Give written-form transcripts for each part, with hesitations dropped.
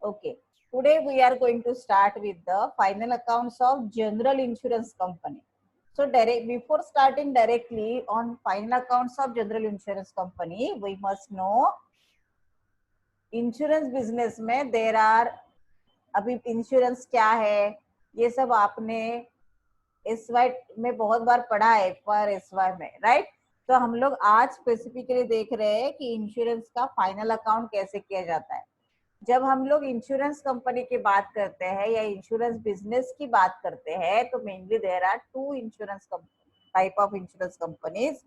Okay. Today we are going to start with the final accounts of general insurance company. So before starting directly on final accounts of general insurance company, we must know insurance business में there are, अभी insurance क्या है ये सब आपने SY में बहुत बार पढ़ा है, पर एसवाई में, राइट। तो हम लोग आज स्पेसिफिकली देख रहे हैं कि इंश्योरेंस का फाइनल अकाउंट कैसे किया जाता है। जब हम लोग इंश्योरेंस कंपनी की बात करते हैं या इंश्योरेंस बिजनेस की बात करते हैं तो mainly there are two insurance type of insurance companies,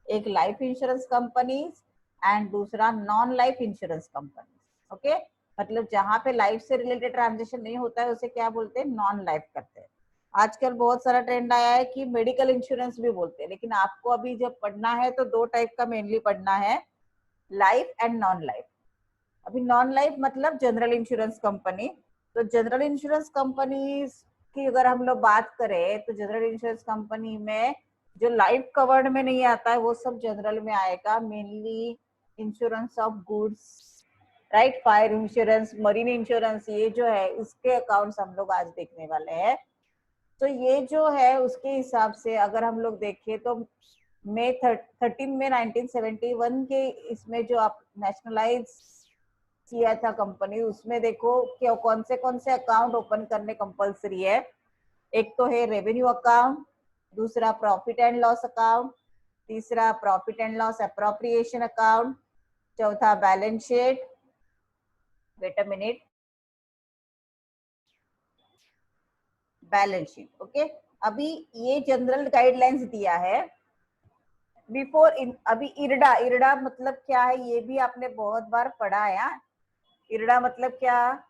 एक लाइफ इंश्योरेंस कंपनीज एंड दूसरा non life insurance companies. Okay, मतलब जहां पे लाइफ से रिलेटेड ट्रांजेक्शन नहीं होता है उसे क्या बोलते हैं, नॉन लाइफ करते हैं। आजकल बहुत सारा ट्रेंड आया है कि मेडिकल इंश्योरेंस भी बोलते हैं, लेकिन आपको अभी जब पढ़ना है तो दो टाइप का मेनली पढ़ना है, लाइफ एंड नॉन लाइफ। अभी नॉन लाइफ मतलब जनरल इंश्योरेंस कंपनी। तो जनरल इंश्योरेंस कंपनी की अगर हम लोग बात करें तो जनरल इंश्योरेंस कंपनी में जो लाइफ कवर्ड में नहीं आता है वो सब जनरल में आएगा, mainly insurance of goods, right, fire insurance, marine insurance, ये जो है इसके अकाउंट्स हम लोग आज देखने वाले हैं। तो ये जो है उसके हिसाब से अगर हम लोग देखें तो मई 13 में 1971 के इसमें जो आप नेशनलाइज किया था कंपनी, उसमें देखो कि कौन से अकाउंट ओपन करने कंपलसरी है। एक तो है रेवेन्यू अकाउंट, दूसरा प्रॉफिट एंड लॉस अकाउंट, तीसरा profit and loss appropriation account, चौथा balance sheet, wait a minute, balance sheet. Okay, अभी ये जनरल गाइडलाइंस दिया है बिफोर अभी इरडा, इरडा मतलब क्या है ये भी आपने बहुत बार पढ़ा है। इरडा मतलब क्या,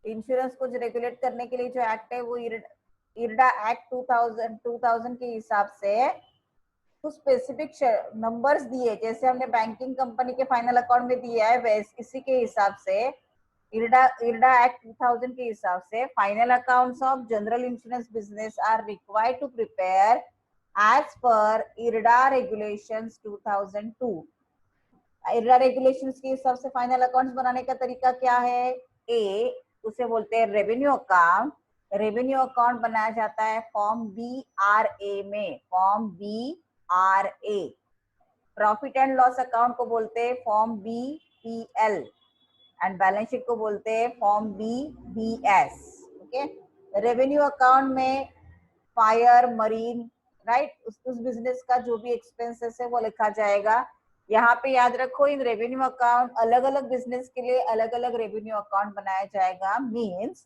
इंश्योरेंस को रेगुलेट करने के लिए जो एक्ट है वो इरडा एक्ट 2000 के हिसाब से कुछ स्पेसिफिक नंबर्स दिए, जैसे हमने बैंकिंग कंपनी के फाइनल अकाउंट में दिया है वैसे इसी के हिसाब से इरडा एक्ट 2000 के हिसाब से final accounts of general insurance business are required to prepare as per IRDA regulations 2002। IRDA regulations के हिसाब से फाइनल अकाउंट्स बनाने का तरीका क्या है, ए उसे बोलते हैं रेवेन्यू अकाउंट। रेवेन्यू अकाउंट बनाया जाता है फॉर्म BRA में, form BRA। Profit and loss account को बोलते हैं form BPL and balance sheet को बोलते हैं form BBS। Okay, revenue account में फायर, मरीन, राइट, उस बिजनेस का जो भी एक्सपेंसेस है वो लिखा जाएगा। यहाँ पे याद रखो इन रेवेन्यू अकाउंट अलग अलग बिजनेस के लिए अलग अलग रेवेन्यू अकाउंट बनाया जाएगा। मींस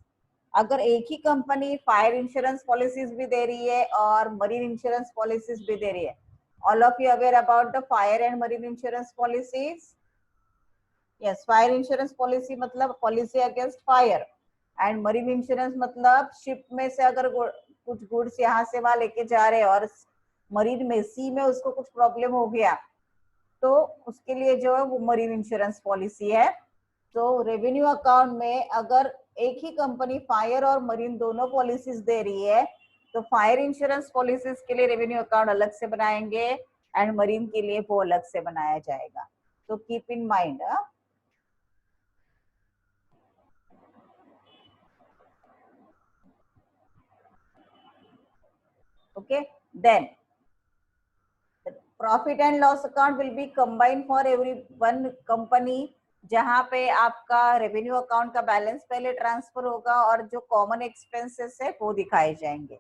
अगर एक ही कंपनी फायर इंश्योरेंस पॉलिसीज भी दे रही है और मरीन इंश्योरेंस पॉलिसीज भी दे रही है, all of you aware about the fire and marine insurance policies? Yes, fire insurance policy मतलब policy against fire, and marine insurance मतलब शिप में से अगर कुछ गुड्स यहाँ से वहां लेके जा रहे हैं और मरीन में, सी में उसको कुछ प्रॉब्लम हो गया तो उसके लिए जो है वो मरीन इंश्योरेंस पॉलिसी है। तो रेवेन्यू अकाउंट में अगर एक ही कंपनी फायर और मरीन दोनों पॉलिसीज दे रही है तो फायर इंश्योरेंस पॉलिसीज के लिए रेवेन्यू अकाउंट अलग से बनाएंगे एंड मरीन के लिए वो अलग से बनाया जाएगा। तो keep in mind. Okay, then profit and loss account will be combined for every one company, जहां पे आपका रेवेन्यू अकाउंट का बैलेंस पहले ट्रांसफर होगा और जो कॉमन एक्सपेंसेस है वो दिखाए जाएंगे।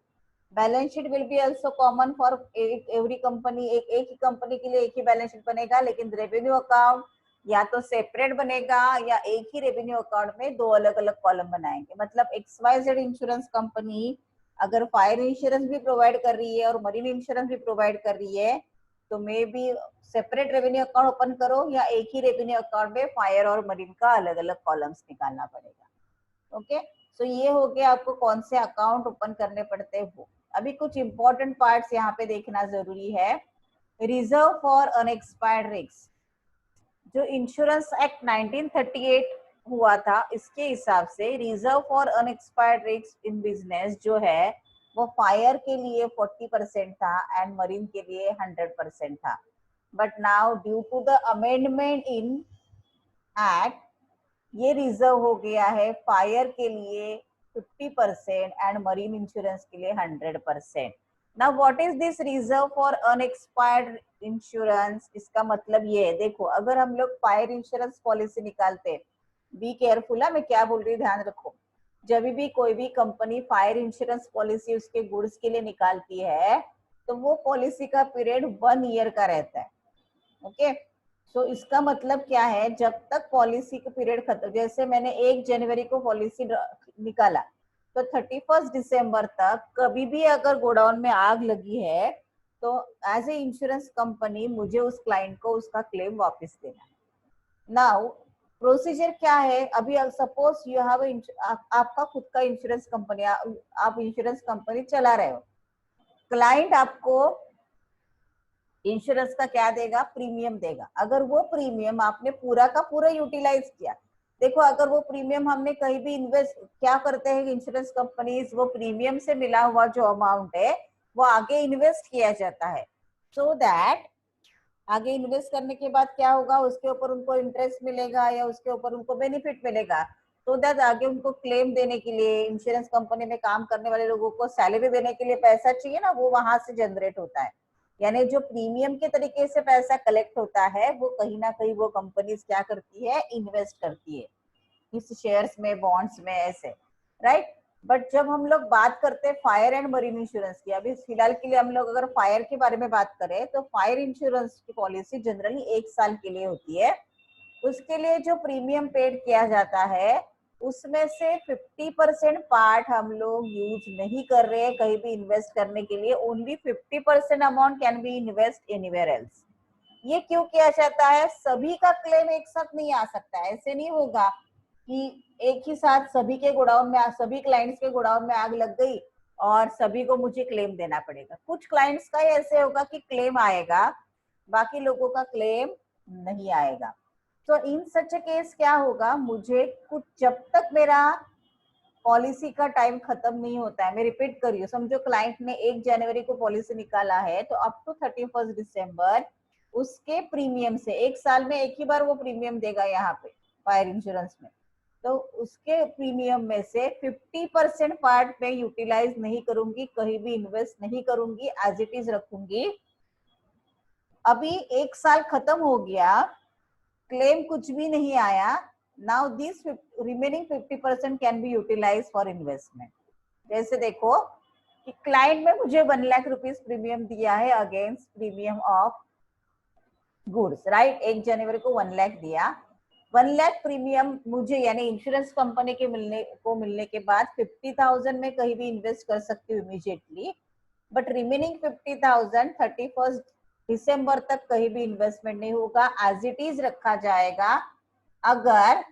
Balance sheet will be also common for every company, एक ही कंपनी के लिए एक ही बैलेंस शीट बनेगा, लेकिन रेवेन्यू अकाउंट या तो सेपरेट बनेगा या एक ही रेवेन्यू अकाउंट में दो अलग अलग कॉलम बनाएंगे। मतलब XYZ इंश्योरेंस कंपनी अगर फायर इंश्योरेंस भी प्रोवाइड कर रही है और मरीन इंश्योरेंस भी प्रोवाइड कर रही है तो may be separate revenue account open करो या एक ही रेवेन्यू अकाउंट में फायर और मरीन का अलग अलग कॉलम्स निकालना पड़ेगा। ओके, सो ये हो गया आपको कौन से अकाउंट ओपन करने पड़ते हैं वो। अभी कुछ इंपॉर्टेंट पार्ट्स यहाँ पे देखना जरूरी है। रिजर्व फॉर अनएक्सपायर्ड रिस्क, जो इंश्योरेंस एक्ट 1938 हुआ था इसके हिसाब से reserve for unexpired risk in business जो है वो फायर के लिए 40% था एंड मरीन के लिए 100% था। But now due to the amendment in act ये रिजर्व हो गया है फायर के लिए 50% एंड मरीन इंश्योरेंस के लिए 100%. Now what is this reserve for unexpired insurance? इसका मतलब ये है, देखो अगर हम लोग फायर इंश्योरेंस पॉलिसी निकालते, बी केयरफुल है मैं क्या बोल रही हूँ, ध्यान रखो. जब भी कोई भी कंपनी फायर इंश्योरेंस पॉलिसी उसके गुड्स के लिए निकालती है तो वो पॉलिसी का पीरियड 1 ईयर का रहता है. ओके सो इसका मतलब क्या है, जब तक पॉलिसी का पीरियड खत्म, जैसे मैंने 1 जनवरी को पॉलिसी निकाला तो 31 दिसंबर तक कभी भी अगर गोडाउन में आग लगी है तो एज ए इंश्योरेंस कंपनी मुझे उस क्लाइंट को उसका क्लेम वापस देना है. नाउ प्रोसीजर क्या है, अभी सपोज यू हैव आपका खुद का इंश्योरेंस कंपनी, आप इंश्योरेंस कंपनी चला रहे हो, क्लाइंट आपको इंश्योरेंस का क्या देगा, प्रीमियम देगा. अगर वो प्रीमियम आपने पूरा का पूरा यूटिलाइज किया, देखो अगर वो प्रीमियम हमने कहीं भी इन्वेस्ट, क्या करते हैं इंश्योरेंस कंपनीज, वो प्रीमियम से मिला हुआ जो अमाउंट है वो आगे इन्वेस्ट किया जाता है, सो दैट आगे इन्वेस्ट करने के बाद क्या होगा, उसके ऊपर उनको इंटरेस्ट मिलेगा या उसके ऊपर उनको बेनिफिट मिलेगा, तो दैट आगे उनको क्लेम देने के लिए, इंश्योरेंस कंपनी में काम करने वाले लोगों को सैलरी देने के लिए पैसा चाहिए ना, वो वहां से जनरेट होता है. यानी जो प्रीमियम के तरीके से पैसा कलेक्ट होता है वो कहीं ना कहीं वो कंपनीज क्या करती है, इन्वेस्ट करती है इस शेयर्स में, बॉन्ड्स में, ऐसे, राइट. बट जब हम लोग बात करते हैं फायर एंड मरीन इंश्योरेंस की, अभी फिलहाल के लिए हम लोग अगर फायर के बारे में बात करें तो फायर इंश्योरेंस की पॉलिसी जनरली 1 साल के लिए होती है. उसके लिए जो प्रीमियम पेड किया जाता है उसमें से 50% पार्ट हम लोग यूज नहीं कर रहे हैं कहीं भी इन्वेस्ट करने के लिए, only 50% amount can be invest anywhere else. ये क्यों किया जाता है, सभी का क्लेम एक साथ नहीं आ सकता, ऐसे नहीं होगा कि एक ही साथ सभी के गोडाउन में, सभी क्लाइंट्स के गोडाउन में आग लग गई और सभी को मुझे क्लेम देना पड़ेगा. कुछ क्लाइंट्स का ऐसे होगा कि क्लेम आएगा, बाकी लोगों का क्लेम नहीं आएगा. तो इन सच केस क्या होगा, मुझे कुछ, जब तक मेरा पॉलिसी का टाइम खत्म नहीं होता है, मैं रिपीट कर रही हूँ, समझो क्लाइंट ने 1 जनवरी को पॉलिसी निकाला है तो अप टू 31 दिसंबर उसके प्रीमियम से, 1 साल में एक ही बार वो प्रीमियम देगा यहाँ पे फायर इंश्योरेंस में, तो उसके प्रीमियम में से 50% पार्ट में यूटिलाइज नहीं करूंगी, कहीं भी इन्वेस्ट नहीं करूंगी, एज इट इज रखूंगी. अभी 1 साल खत्म हो गया, क्लेम कुछ भी नहीं आया, now this remaining 50% can be utilise for investment. जैसे देखो कि क्लाइंट में मुझे 1 लाख रुपीज प्रीमियम दिया है against premium of goods, right. 1 जनवरी को 1 लाख दिया, 1 लाख प्रीमियम मुझे यानी इंश्योरेंस कंपनी के मिलने के बाद 50,000 में कहीं भी इन्वेस्ट कर सकती हूँ इमीडिएटली, बट रिमेनिंग 50,000 31 दिसंबर तक कहीं भी इन्वेस्टमेंट नहीं होगा, एज इट इज रखा जाएगा. अगर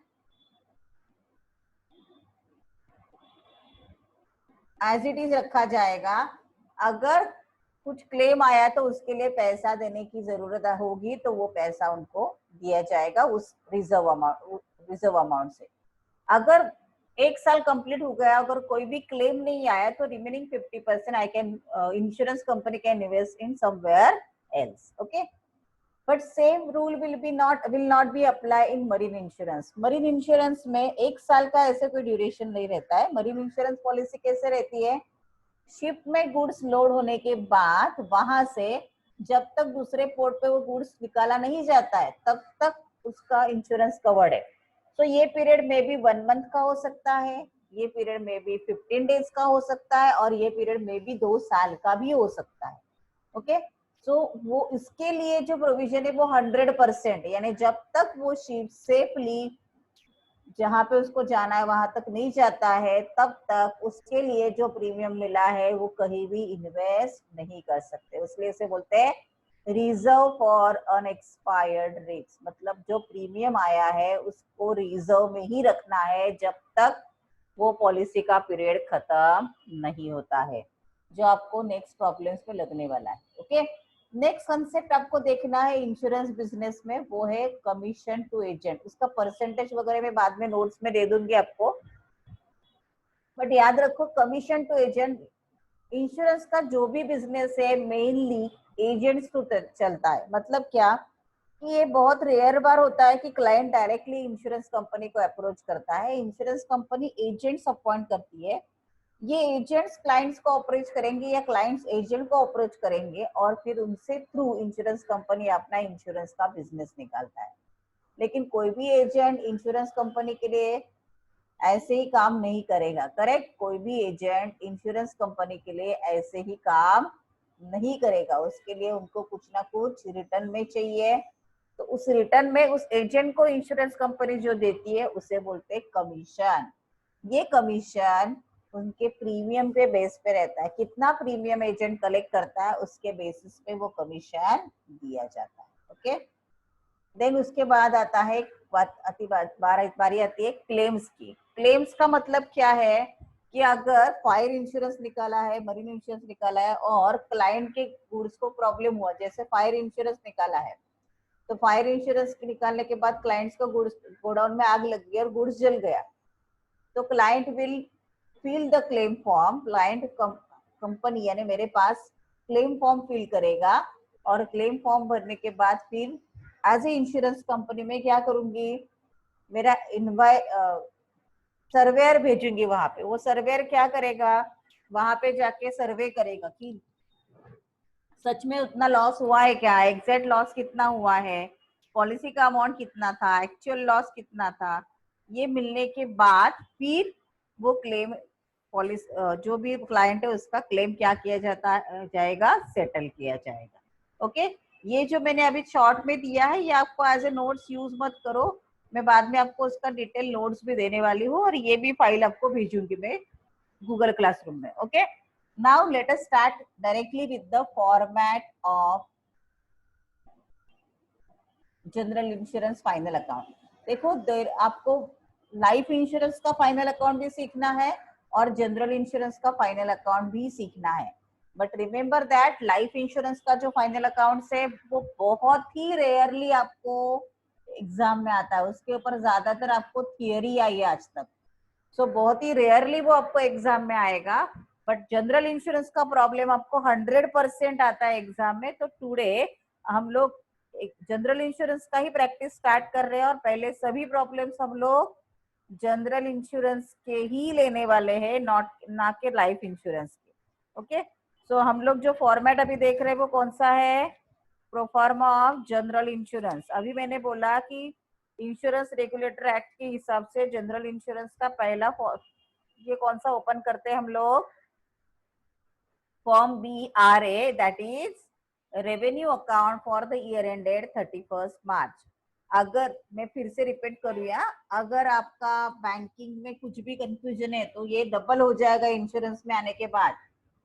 एज इट इज रखा जाएगा, अगर कुछ क्लेम आया तो उसके लिए पैसा देने की जरूरत होगी तो वो पैसा उनको दिया जाएगा उस रिजर्व अमाउंट से. अगर 1 साल कंप्लीट हो गया, अगर कोई भी क्लेम नहीं आया तो remaining 50% I can, insurance company can invest in somewhere else. Okay, but same rule will not be apply in marine insurance. Marine insurance में 1 साल का ऐसे कोई ड्यूरेशन नहीं रहता है. मरीन इंश्योरेंस पॉलिसी कैसे रहती है, शिप में गुड्स लोड होने के बाद वहां से जब तक दूसरे पोर्ट पे वो गुड्स निकाला नहीं जाता है तब तक उसका इंश्योरेंस कवर्ड है. तो ये पीरियड में भी 1 मंथ का हो सकता है, ये पीरियड में भी 15 डेज का हो सकता है और ये पीरियड में भी 2 साल का भी हो सकता है. ओके सो वो इसके लिए जो प्रोविजन है वो 100%, यानी जब तक वो शिप सेफली जहां पे उसको जाना है वहां तक नहीं जाता है तब तक उसके लिए जो प्रीमियम मिला है वो कहीं भी इन्वेस्ट नहीं कर सकते. इसलिए इसे बोलते हैं रिजर्व फॉर अनएक्सपायर्ड रिस्क, मतलब जो प्रीमियम आया है उसको रिजर्व में ही रखना है जब तक वो पॉलिसी का पीरियड खत्म नहीं होता है, जो आपको नेक्स्ट प्रॉब्लम्स में लगने वाला है. ओके, नेक्स्ट कंसेप्ट आपको देखना है इंश्योरेंस बिजनेस में, वो है कमीशन टू एजेंट. उसका परसेंटेज वगैरह मैं बाद में नोट्स में दे दूंगी आपको, बट याद रखो कमीशन टू एजेंट इंश्योरेंस का जो भी बिजनेस है मेनली एजेंट्स थ्रू चलता है। मतलब क्या कि ये बहुत रेयर बार होता है कि क्लाइंट डायरेक्टली इंश्योरेंस कंपनी को अप्रोच करता है, इंश्योरेंस कंपनी एजेंट्स अपॉइंट करती है। ये एजेंट्स क्लाइंट्स को अप्रोच करेंगे या क्लाइंट्स एजेंट को अप्रोच करेंगे और फिर उनसे थ्रू इंश्योरेंस कंपनी अपना इंश्योरेंस का बिजनेस निकालता है। लेकिन कोई भी एजेंट इंश्योरेंस कंपनी के लिए ऐसे ही काम नहीं करेगा, करेक्ट? कोई भी एजेंट इंश्योरेंस कंपनी के लिए ऐसे ही काम नहीं करेगा, उसके लिए उनको कुछ ना कुछ रिटर्न में चाहिए। तो उस रिटर्न में उस एजेंट को इंश्योरेंस कंपनी जो देती है उसे बोलते हैं कमीशन। ये कमीशन उनके प्रीमियम पे बेस पे रहता है, कितना प्रीमियम एजेंट कलेक्ट करता है उसके बेसिस पे वो कमीशन दिया जाता है। ओके, देन उसके बाद आता है बारी आती है क्लेम्स की। क्लेम्स का मतलब क्या है कि अगर फायर इंश्योरेंस निकाला है, मरीन इंश्योरेंस निकाला है और क्लाइंट के गुड्स को प्रॉब्लम हुआ, जैसे फायर इंश्योरेंस निकाला है, तो फायर इंश्योरेंस निकालने के बाद क्लाइंट्स को गुड्स, गोडाउन में आग लग गई और गुड्स जल गया, तो client will fill the claim form. Client company यानी मेरे पास क्लेम फॉर्म फिल करेगा और क्लेम फॉर्म भरने के बाद फिर एज ए इंश्योरेंस कंपनी में क्या करूंगी, मेरा सर्वेयर भेजूंगी वहां पे। वो सर्वेयर क्या करेगा, वहां पे जाके सर्वे करेगा कि सच में उतना लॉस हुआ है क्या, एग्जैक्ट लॉस कितना हुआ है, पॉलिसी का अमाउंट कितना था, एक्चुअल लॉस कितना था। ये मिलने के बाद फिर वो क्लेम पॉलिसी जो भी क्लाइंट है उसका क्लेम क्या किया जाएगा, सेटल किया जाएगा। ओके, ये जो मैंने अभी शॉर्ट में दिया है ये आपको एज ए नोट्स यूज मत करो, मैं बाद में आपको उसका डिटेल नोट्स भी देने वाली हूँ और ये भी फाइल आपको भेजूंगी मैं गूगल क्लासरूम में। Okay, now let us start directly with the format of general insurance final account. देखो आपको लाइफ इंश्योरेंस का फाइनल अकाउंट भी सीखना है और जनरल इंश्योरेंस का फाइनल अकाउंट भी सीखना है, but remember that life insurance का जो फाइनल अकाउंट है वो बहुत ही रेयरली आपको एग्जाम में आता है, उसके ऊपर ज्यादातर आपको थियरी आई है आज तक, सो बहुत ही रेयरली वो आपको एग्जाम में आएगा। बट जनरल इंश्योरेंस का प्रॉब्लम आपको 100% आता है एग्जाम में। तो टुडे हम लोग जनरल इंश्योरेंस का ही प्रैक्टिस स्टार्ट कर रहे हैं और पहले सभी प्रॉब्लम्स हम लोग जनरल इंश्योरेंस के ही लेने वाले हैं, नॉट ना के लाइफ इंश्योरेंस के। ओके, सो हम लोग जो फॉर्मेट अभी देख रहे हैं वो कौन सा है, प्रोफार्मा ऑफ जनरल इंश्योरेंस। अभी मैंने बोला कि इंश्योरेंस रेगुलेटर एक्ट के हिसाब से जनरल इंश्योरेंस का पहला ये कौन सा ओपन करते हैं हम लोग, form BRA, that is revenue account for the year ended 31 मार्च। अगर मैं फिर से रिपीट करूँ, अगर आपका बैंकिंग में कुछ भी कंफ्यूजन है तो ये डबल हो जाएगा इंश्योरेंस में आने के बाद।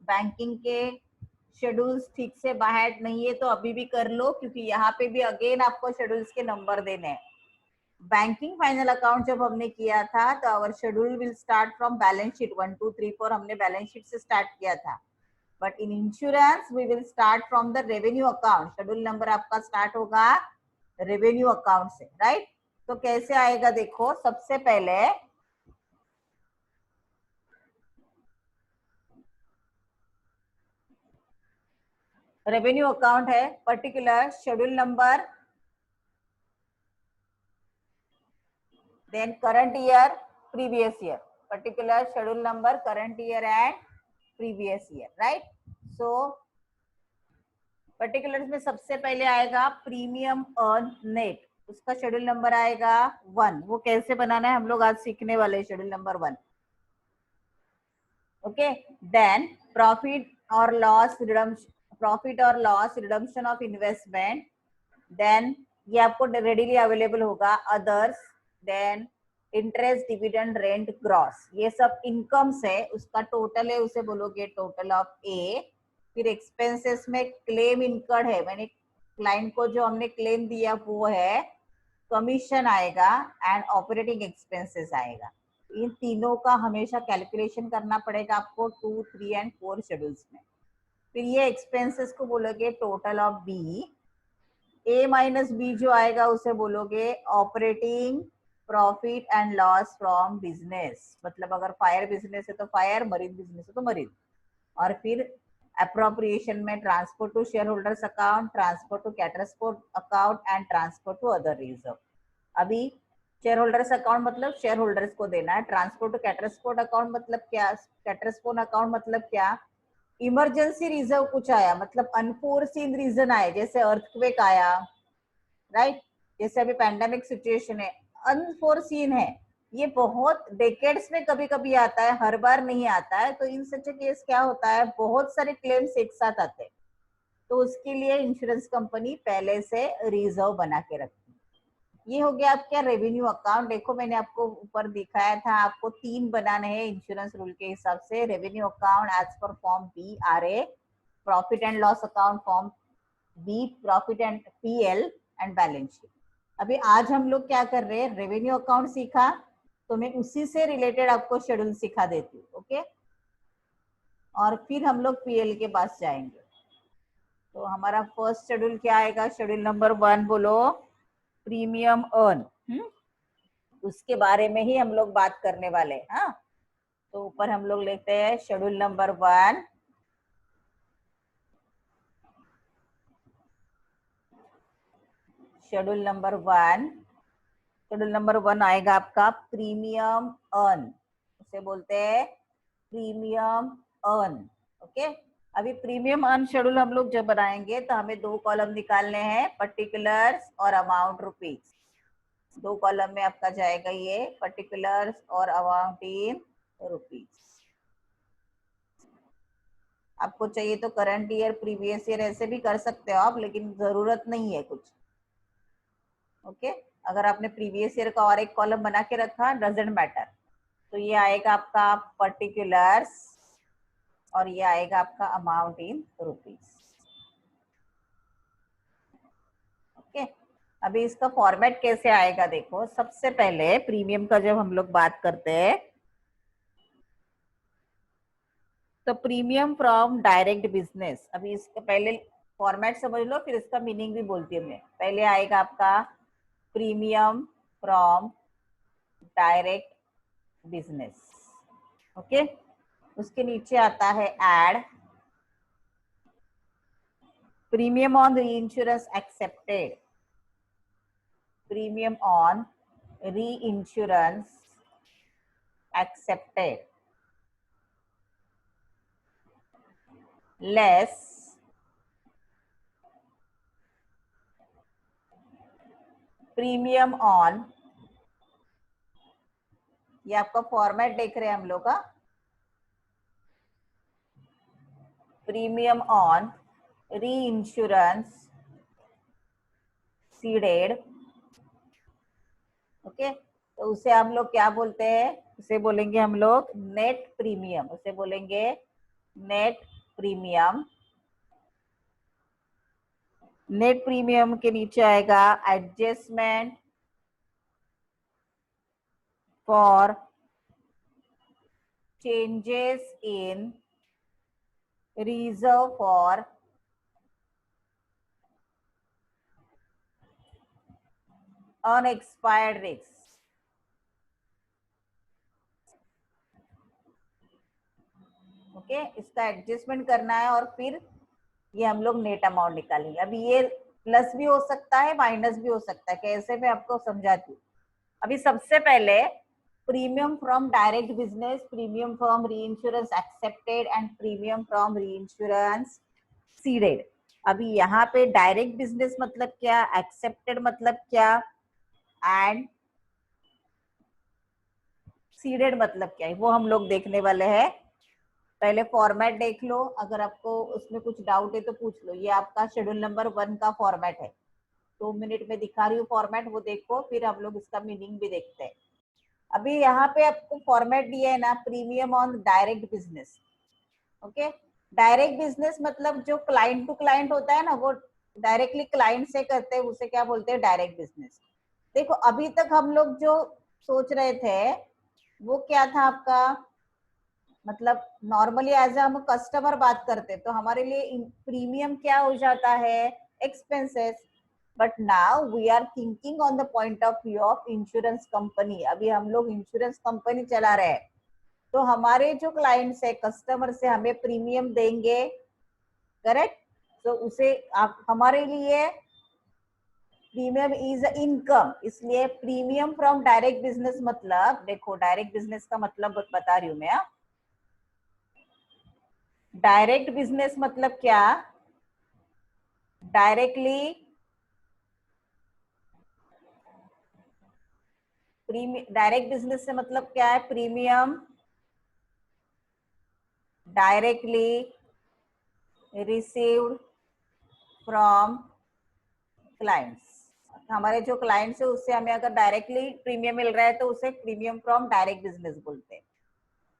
बैंकिंग के शेड्यूल्स ठीक से बाहर नहीं है तो अभी भी कर लो, क्योंकि यहाँ पे भी अगेन आपको शेड्यूल्स के नंबर देने हैं। बैंकिंग फाइनल अकाउंट जब हमने किया था तो our schedule will start from balance sheet 1 2 3 4, हमने बैलेंस शीट से स्टार्ट किया था। But in insurance we will start from the revenue account. Schedule number आपका स्टार्ट होगा रेवेन्यू अकाउंट से, राइट? तो कैसे आएगा देखो, सबसे पहले रेवेन्यू अकाउंट है, particular schedule number, then current year, previous year, particular schedule number, current year and previous year, right? So particulars में सबसे पहले आएगा प्रीमियम अर्न नेट, उसका शेड्यूल नंबर आएगा 1। वो कैसे बनाना है हम लोग आज सीखने वाले, schedule number 1। Okay, then profit और लॉस रिडम्पशन, प्रॉफिट और loss redemption of investment, then ये आपको रेडीली अवेलेबल होगा। Others, then interest, dividend, rent, gross, ये सब इनकम्स है, उसका टोटल है, उसे बोलोगे टोटल ऑफ ए। फिर एक्सपेंसेस में क्लेम इनकर्ड है, मैंने क्लाइंट को जो हमने क्लेम दिया वो है, कमीशन आएगा एंड ऑपरेटिंग एक्सपेंसेस आएगा। इन तीनों का हमेशा कैलकुलेशन करना पड़ेगा आपको 2 3 एंड 4 शेड्यूल्स में। फिर ये एक्सपेंसेस को बोलोगे total of B. A minus B जो आएगा उसे बोलोगे operating profit and loss from business, मतलब अगर फायर बिजनेस है तो फायर, मरीन बिजनेस है तो मरीन। और फिर अप्रोप्रिएशन में transfer to share holders account, transfer to catastrophe account and transfer to other reserve. अभी शेयर होल्डर्स अकाउंट मतलब शेयर होल्डर्स को देना है, ट्रांसफर टू कैटरस्पोर्ट अकाउंट मतलब क्या, कैटरस्पोर्ट अकाउंट मतलब क्या, इमरजेंसी रिजर्व कुछ आया मतलब अनफोर्सीन रीजन आए, जैसे अर्थक्वेक आया, राइट, जैसे अभी पैंडेमिक सिचुएशन है, अनफोर्सीन है, ये बहुत डेकेड्स में कभी कभी आता है, हर बार नहीं आता है। तो इन सच केस क्या होता है, बहुत सारे क्लेम्स एक साथ आते हैं, तो उसके लिए इंश्योरेंस कंपनी पहले से रिजर्व बना के रखती है। ये हो गया आपका रेवेन्यू अकाउंट। देखो मैंने आपको ऊपर दिखाया था, आपको 3 बनाने हैं इंश्योरेंस रूल के हिसाब से। Revenue account as per form B R A, profit and loss account form B, profit and PL and balance sheet. अभी आज हम लोग क्या कर रहे हैं, रेवेन्यू अकाउंट सीखा, तो मैं उसी से रिलेटेड आपको शेड्यूल सिखा देती हूँ, ओके। और फिर हम लोग पीएल के पास जाएंगे। तो हमारा फर्स्ट शेड्यूल क्या आएगा, शेड्यूल नंबर 1 बोलो, प्रीमियम अर्न। उसके बारे में ही हम लोग बात करने वाले हैं। हाँ, तो ऊपर हम लोग लेते हैं schedule number 1, schedule number 1, schedule number 1 आएगा आपका प्रीमियम अर्न, उसे बोलते हैं प्रीमियम अर्न, ओके। अभी प्रीमियम अर्न शेड्यूल हम लोग जब बनाएंगे तो हमें 2 कॉलम निकालने हैं, पर्टिकुलर्स और अमाउंट रुपीज। 2 कॉलम में आपका जाएगा ये पर्टिकुलर्स और अमाउंट इन रुपीज। आपको चाहिए तो करंट ईयर, प्रीवियस ईयर ऐसे भी कर सकते हो आप, लेकिन जरूरत नहीं है कुछ, ओके। अगर आपने प्रीवियस ईयर का और एक कॉलम बना के रखा, डजेंट मैटर। तो ये आएगा आपका पर्टिकुलर्स और ये आएगा आपका अमाउंट इन रुपीज, ओके। अभी इसका फॉर्मेट कैसे आएगा देखो, सबसे पहले प्रीमियम का जब हम लोग बात करते हैं तो प्रीमियम फ्रॉम डायरेक्ट बिजनेस। अभी इसका पहले फॉर्मेट समझ लो, फिर इसका मीनिंग भी बोलती हूँ मैं। पहले आएगा आपका premium from direct business, okay. उसके नीचे आता है add, premium on reinsurance accepted, premium on reinsurance accepted, less premium on, ये आपका फॉर्मेट देख रहे हैं हम लोग का, premium on reinsurance ceded, okay. तो उसे हम लोग क्या बोलते हैं, उसे बोलेंगे हम लोग नेट प्रीमियम, उसे बोलेंगे नेट प्रीमियम। नेट प्रीमियम के नीचे आएगा adjustment for changes in reserve for unexpired risk, okay. इसका एडजस्टमेंट करना है और फिर ये हम लोग नेट अमाउंट निकालेंगे। अभी ये प्लस भी हो सकता है, माइनस भी हो सकता है, कैसे मैं आपको समझाती हूँ। अभी सबसे पहले premium from direct business, premium from reinsurance accepted and premium from reinsurance ceded. अभी यहाँ पे डायरेक्ट बिजनेस मतलब क्या, एक्सेप्टेड मतलब क्या, एंड सीडेड मतलब क्या है, वो हम लोग देखने वाले हैं। पहले फॉर्मेट देख लो, अगर आपको उसमें कुछ डाउट है तो पूछ लो। ये आपका शेड्यूल नंबर 1 का फॉर्मेट है, 2 मिनट में दिखा रही हूँ फॉर्मेट, वो देखो, फिर हम लोग इसका मीनिंग भी देखते हैं। अभी यहाँ पे आपको फॉर्मेट दिया है ना, premium on direct business, okay. Direct business मतलब जो क्लाइंट टू क्लाइंट होता है ना, वो डायरेक्टली क्लाइंट से करते हैं, उसे क्या बोलते हैं, डायरेक्ट बिजनेस। देखो अभी तक हम लोग जो सोच रहे थे वो क्या था आपका, मतलब नॉर्मली एज हम कस्टमर बात करते तो हमारे लिए प्रीमियम क्या हो जाता है, expenses. But now we are thinking on the point of view of insurance company. अभी हम लोग इंश्योरेंस कंपनी चला रहे हैं, तो हमारे जो क्लाइंट्स है, कस्टमर से हमें प्रीमियम देंगे करेक्ट। तो उसे आप हमारे लिए प्रीमियम इज इनकम, इसलिए प्रीमियम फ्रॉम डायरेक्ट बिजनेस मतलब देखो डायरेक्ट बिजनेस का मतलब बता रही हूँ मैं। डायरेक्ट बिजनेस मतलब क्या, डायरेक्टली डायरेक्ट बिजनेस से मतलब क्या है, premium directly received from clients. हमारे जो क्लाइंट्स है उससे हमें अगर डायरेक्टली प्रीमियम मिल रहा है तो उसे प्रीमियम फ्रॉम डायरेक्ट बिजनेस बोलते हैं।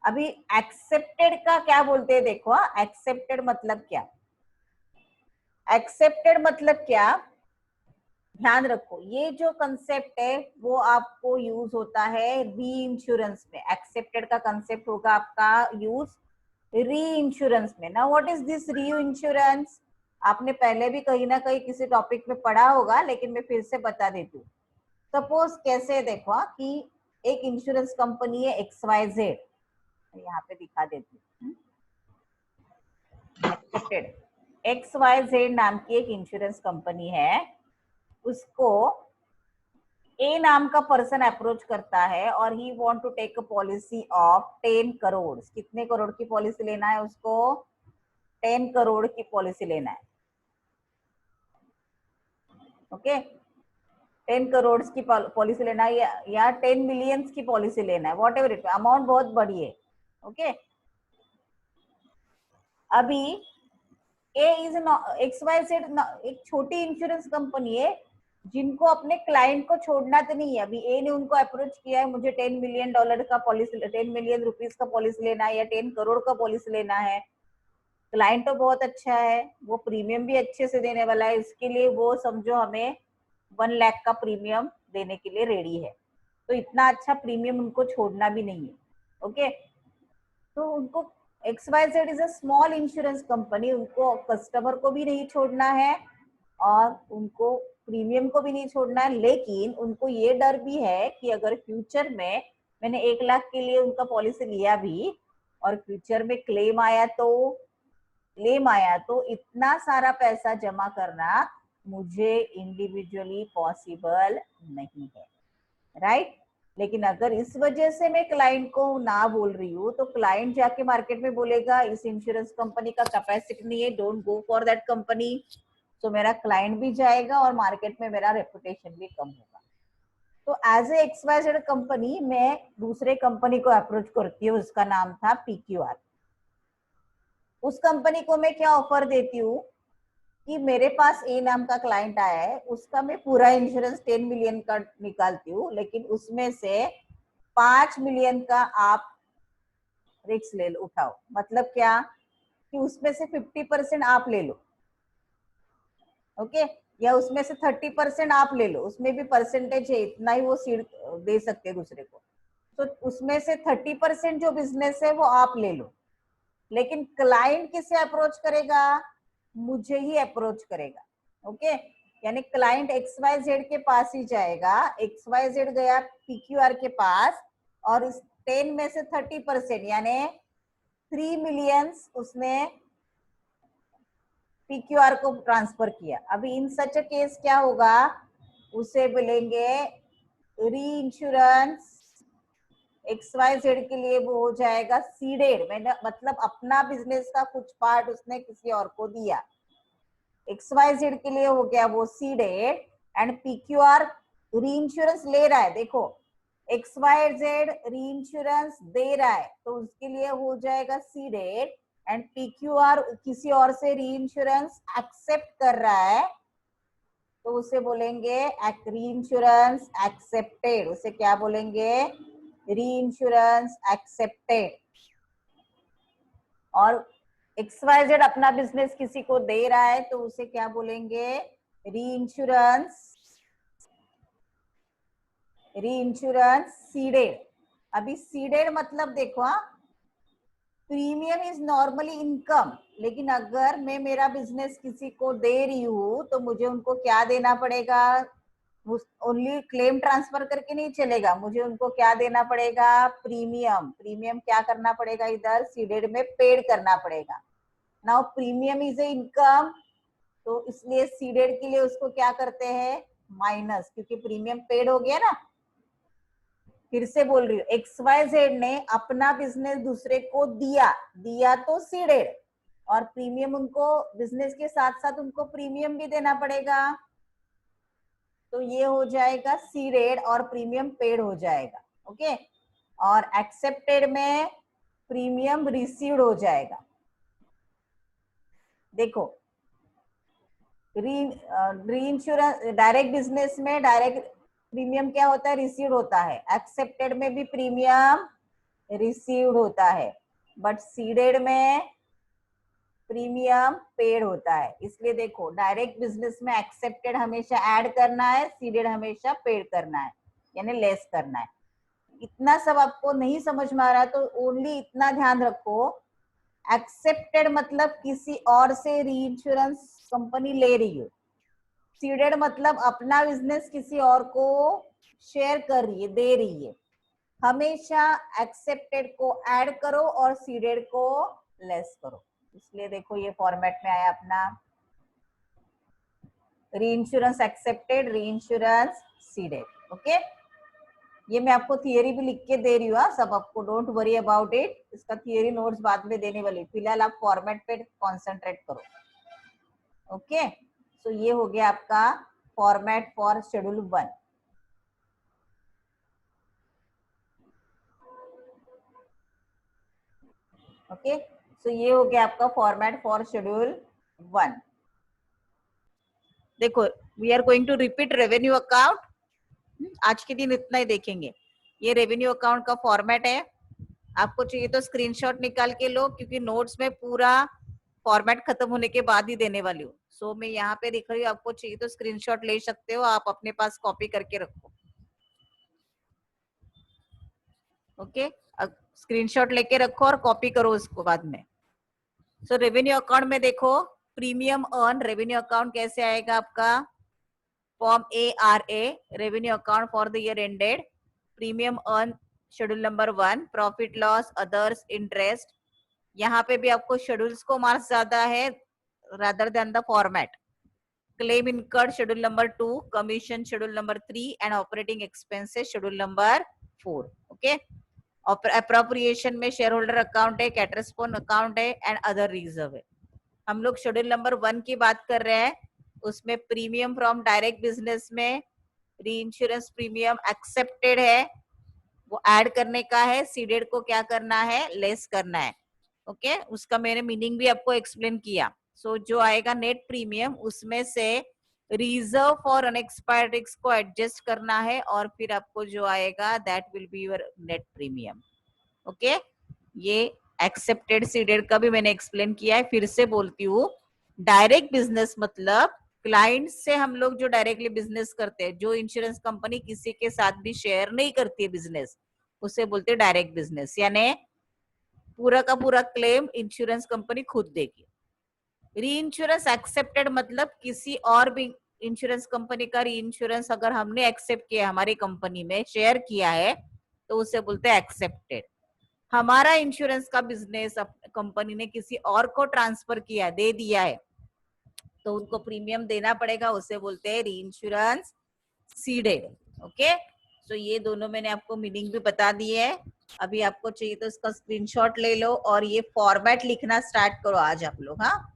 अभी एक्सेप्टेड का क्या बोलते हैं देखो, एक्सेप्टेड मतलब क्या, एक्सेप्टेड मतलब क्या, ध्यान रखो ये जो कंसेप्ट है वो आपको यूज होता है री इंश्योरेंस में। एक्सेप्टेड का कंसेप्ट होगा आपका यूज री इंश्योरेंस में। ना व्हाट इज दिस री इंश्योरेंस, आपने पहले भी कहीं ना कहीं किसी टॉपिक में पढ़ा होगा, लेकिन मैं फिर से बता देती हूँ। सपोज कैसे देखो कि एक इंश्योरेंस कंपनी है XYZ, यहाँ पे दिखा देती हूँ। एक्सेप्टेड XYZ नाम की एक इंश्योरेंस कंपनी है, उसको ए नाम का पर्सन अप्रोच करता है और he want to take a policy of 10 crore. कितने करोड़ की पॉलिसी लेना है उसको, 10 करोड़ की पॉलिसी लेना है। ओके 10 करोड़ की पॉलिसी लेना है या 10 मिलियंस की पॉलिसी लेना है, वॉट एवर इट, अमाउंट बहुत बड़ी है। ओके अभी ए इज XYZ एक छोटी इंश्योरेंस कंपनी है जिनको अपने क्लाइंट को छोड़ना तो नहीं है। अभी ए ने उनको अप्रोच किया है मुझे $10 मिलियन का पॉलिसी, 10 मिलियन रुपीज का पॉलिसी लेना है या 10 करोड़ का पॉलिसी लेना है। क्लाइंट तो बहुत अच्छा है, वो प्रीमियम भी अच्छे से देने वाला है, इसके लिए वो समझो हमें 1 लाख का प्रीमियम देने के लिए रेडी है। तो इतना अच्छा प्रीमियम उनको छोड़ना भी नहीं है। ओके तो उनको XYZ is a small insurance company, उनको कस्टमर को भी नहीं छोड़ना है और उनको प्रीमियम को भी नहीं छोड़ना है, लेकिन उनको ये डर भी है कि अगर फ्यूचर में मैंने 1 लाख के लिए उनका पॉलिसी लिया भी और फ्यूचर में क्लेम आया तो इतना सारा पैसा जमा करना मुझे इंडिविजुअली पॉसिबल नहीं है, राइट। लेकिन अगर इस वजह से मैं क्लाइंट को ना बोल रही हूँ तो क्लाइंट जाके मार्केट में बोलेगा इस इंश्योरेंस कंपनी का कैपेसिटी नहीं है, don't go for that company. तो मेरा क्लाइंट भी जाएगा और मार्केट में मेरा रेपुटेशन भी कम होगा। तो एज ए XYZ कंपनी मैं दूसरे कंपनी को अप्रोच करती हूँ, उसका नाम था PQR। उस कंपनी को मैं क्या ऑफर देती हूँ कि मेरे पास ए नाम का क्लाइंट आया है, उसका मैं पूरा इंश्योरेंस 10 मिलियन का निकालती हूँ, लेकिन उसमें से 5 मिलियन का आप रिस्क ले लो, उठाओ। मतलब क्या कि उसमें से 50% आप ले लो, ओके या उसमें से 30% आप ले लो, उसमें भी परसेंटेज है, इतना ही वो सीड दे सकते हैं दूसरे को। तो उसमें से 30% जो बिजनेस है वो आप ले लो, लेकिन क्लाइंट किसे अप्रोच करेगा, मुझे ही अप्रोच करेगा। ओके यानी क्लाइंट XYZ के पास ही जाएगा, XYZ गया PQR के पास और इस 10 में से 30% यानी 3 मिलियंस उसने PQR को ट्रांसफर किया। अभी इन सच केस क्या होगा, उसे बोलेंगे री इंश्योरेंस। XYZ के लिए वो हो जाएगा सीडेड, मैंने मतलब अपना बिजनेस का कुछ पार्ट उसने किसी और को दिया। XYZ के लिए हो गया वो सीडेड एंड PQR री इंश्योरेंस ले रहा है। देखो XYZ री इंश्योरेंस दे रहा है तो उसके लिए हो जाएगा सीडेड एंड PQR किसी और से री इंश्योरेंस एक्सेप्ट कर रहा है तो उसे बोलेंगे री इंश्योरेंस एक्सेप्टेड। उसे क्या बोलेंगे, री इंश्योरेंस एक्सेप्टेड। और XYZ अपना बिजनेस किसी को दे रहा है तो उसे क्या बोलेंगे, री इंश्योरेंस सीडेड। अभी सीडेड मतलब देखो प्रीमियम इज नॉर्मली इनकम, लेकिन अगर मैं मेरा बिजनेस किसी को दे रही हूँ तो मुझे उनको क्या देना पड़ेगा, ओनली क्लेम ट्रांसफर करके नहीं चलेगा, मुझे उनको क्या देना पड़ेगा, प्रीमियम। प्रीमियम क्या करना पड़ेगा, इधर सीडेड में पेड करना पड़ेगा। Now premium is a income, तो इसलिए सीडेड के लिए उसको क्या करते हैं, माइनस, क्योंकि प्रीमियम पेड हो गया ना। फिर से बोल रही हूँ, XYZ ने अपना बिजनेस दूसरे को दिया तो सीडेड, और प्रीमियम उनको बिजनेस के साथ साथ उनको प्रीमियम भी देना पड़ेगा, तो ये हो जाएगा सीडेड और प्रीमियम पेड हो जाएगा। ओके, और एक्सेप्टेड में प्रीमियम रिसीव्ड हो जाएगा। देखो री इंश्योरेंस डायरेक्ट बिजनेस में डायरेक्ट प्रीमियम क्या होता है, रिसीव्ड होता है। एक्सेप्टेड में भी प्रीमियम रिसीव्ड होता है, बट सीडेड में प्रीमियम पेड होता है। इसलिए देखो डायरेक्ट बिजनेस में एक्सेप्टेड हमेशा ऐड करना है, सीडेड हमेशा पेड करना है, यानी लेस करना है। इतना सब आपको नहीं समझ में आ रहा तो ओनली इतना ध्यान रखो, एक्सेप्टेड मतलब किसी और से री इंश्योरेंस कंपनी ले रही है, सीडेड मतलब अपना बिजनेस किसी और को शेयर कर रही है, दे रही है। हमेशा एक्सेप्टेड को ऐड करो और सीडेड को लेस करो। इसलिए देखो ये फॉर्मेट में आया अपना, री इंश्योरेंस एक्सेप्टेड, री इंश्योरेंस सीडेड। ओके, ये मैं आपको थियरी भी लिख के दे रही हूँ सब आपको, डोंट वरी अबाउट इट। इसका थियरी नोट्स बाद में देने वाली, फिलहाल आप फॉर्मेट पे कॉन्सेंट्रेट करो। ओके, तो ये हो गया आपका format for schedule 1। Okay, so ये हो गया आपका फॉर्मेट फॉर शेड्यूल 1। देखो we are going to repeat revenue account, आज के दिन इतना ही देखेंगे। ये रेवेन्यू अकाउंट का फॉर्मेट है, आपको चाहिए तो स्क्रीनशॉट निकाल के लो, क्योंकि नोट्स में पूरा फॉर्मेट खत्म होने के बाद ही देने वाली हूँ। सो मैं यहाँ पे दिख रही हूँ, आपको चाहिए तो स्क्रीनशॉट ले सकते हो, आप अपने पास कॉपी करके रखो। ओके, स्क्रीनशॉट लेके रखो और कॉपी करो उसको बाद में। सो रेवेन्यू अकाउंट में देखो, प्रीमियम अर्न रेवेन्यू अकाउंट कैसे आएगा आपका, form ARA revenue account for the year ended, premium earn schedule number 1, profit loss others interest. यहाँ पे भी आपको शेड्यूल्स को मार्क्स ज्यादा है rather than the format. Claim incurred schedule number 2, commission schedule number 3 and operating expenses schedule number 4. Okay, appropriation में shareholder account है, caterpillar account है and other reserve है। हम लोग शेड्यूल नंबर 1 की बात कर रहे हैं, उसमें प्रीमियम फ्रॉम डायरेक्ट बिजनेस में री इंश्योरेंस प्रीमियम एक्सेप्टेड है, वो ऐड करने का है, सीडेड को क्या करना है, लेस करना है। ओके, उसका मैंने मीनिंग भी आपको एक्सप्लेन किया। सो जो आएगा नेट प्रीमियम, उसमें से रिजर्व फॉर अनएक्सपायर्ड रिस्क को एडजस्ट करना है, और फिर आपको जो आएगा that will be your net premium. Okay, ये एक्सेप्टेड सीडेड का भी मैंने एक्सप्लेन किया है, फिर से बोलती हूँ। डायरेक्ट बिजनेस मतलब क्लाइंट से हम लोग जो डायरेक्टली बिजनेस करते हैं, जो इंश्योरेंस कंपनी किसी के साथ भी शेयर नहीं करती है बिजनेस, उसे बोलते हैं डायरेक्ट बिजनेस, यानी पूरा का पूरा क्लेम इंश्योरेंस कंपनी खुद देगी। री इंश्योरेंस एक्सेप्टेड मतलब किसी और भी इंश्योरेंस कंपनी का री इंश्योरेंस अगर हमने एक्सेप्ट किया, हमारी कंपनी में शेयर किया है, तो उसे बोलते हैं एक्सेप्टेड। हमारा इंश्योरेंस का बिजनेस कंपनी ने किसी और को ट्रांसफर किया, दे दिया है, तो उनको प्रीमियम देना पड़ेगा, उसे बोलते हैं री इंश्योरेंस सीडेड। ओके, तो ये दोनों मैंने आपको मीनिंग भी बता दी है। अभी आपको चाहिए तो इसका स्क्रीनशॉट ले लो और ये फॉर्मेट लिखना स्टार्ट करो आज आप लोग। हाँ,